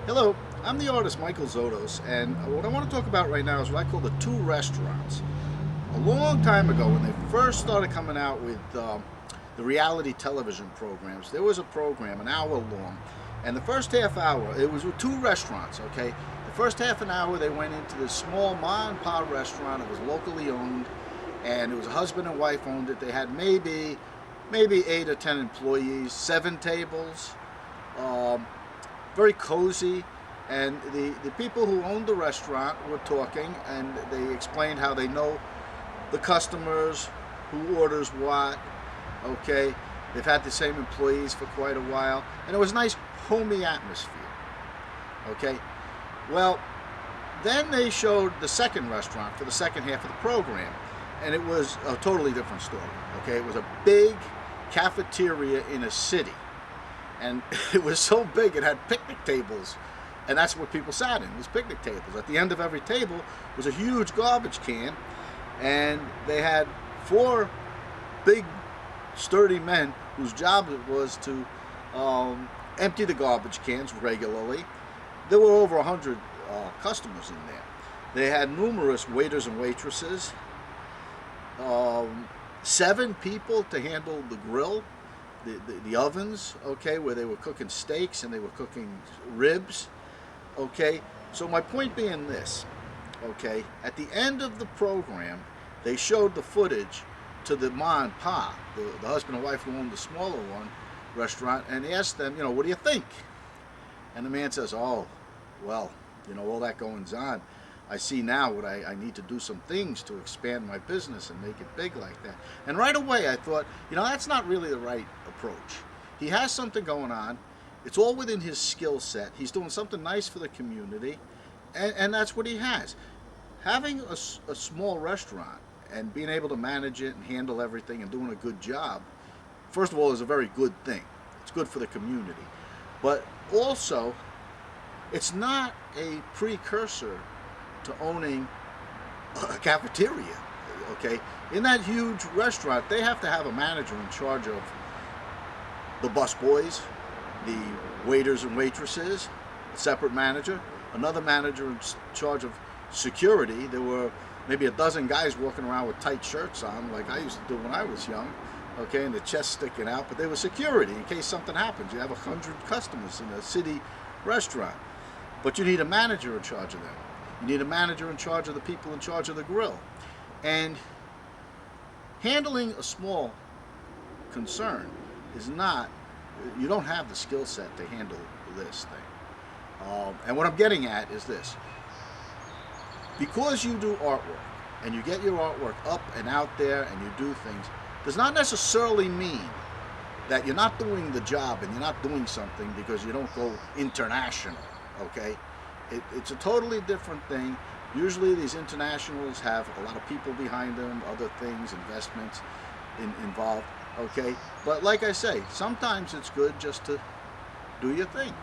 Hello, I'm the artist Michael Zotos, and what I want to talk about right now is what I call the two restaurants. A long time ago, when they first started coming out with the reality television programs, there was a program, an hour long, and the first half hour, it was with two restaurants, okay? The first half an hour, they went into this small ma and pa restaurant. It was locally owned, and it was a husband and wife owned it. They had maybe 8 or 10 employees, 7 tables. Very cozy, and the people who owned the restaurant were talking, and they explained how they know the customers, who orders what. Okay, they've had the same employees for quite a while, and it was a nice homey atmosphere. Okay, well, then they showed the second restaurant for the second half of the program, and it was a totally different story. Okay, it was a big cafeteria in a city, and it was so big it had picnic tables, and that's what people sat in, was picnic tables. At the end of every table was a huge garbage can, and they had 4 big sturdy men whose job it was to empty the garbage cans regularly. There were over 100 customers in there. They had numerous waiters and waitresses, 7 people to handle the grill, the ovens, okay, where they were cooking steaks and they were cooking ribs, okay. So my point being this, okay, at the end of the program, they showed the footage to the ma and pa, the husband and wife who owned the smaller one restaurant, and they asked them, what do you think? And the man says, oh, well, all that goings on, I see now what I need to do some things to expand my business and make it big like that. And right away I thought, that's not really the right approach. He has something going on. It's all within his skill set. He's doing something nice for the community, and that's what he has. Having a small restaurant and being able to manage it and handle everything and doing a good job, first of all, is a very good thing. It's good for the community. But also, it's not a precursor to owning a cafeteria, okay? In that huge restaurant, they have to have a manager in charge of the busboys, the waiters and waitresses, a separate manager, another manager in charge of security. There were maybe a dozen guys walking around with tight shirts on, like I used to do when I was young, okay, and the chest sticking out, but they were security in case something happens. You have 100 customers in a city restaurant, but you need a manager in charge of them. You need a manager in charge of the people in charge of the grill. And handling a small concern is not, you don't have the skill set to handle this thing. And what I'm getting at is this. Because you do artwork, and you get your artwork up and out there, and you do things, does not necessarily mean that you're not doing the job and you're not doing something because you don't go international, okay? It's a totally different thing. Usually these internationals have a lot of people behind them, other things, investments involved, okay? But like I say, sometimes it's good just to do your thing.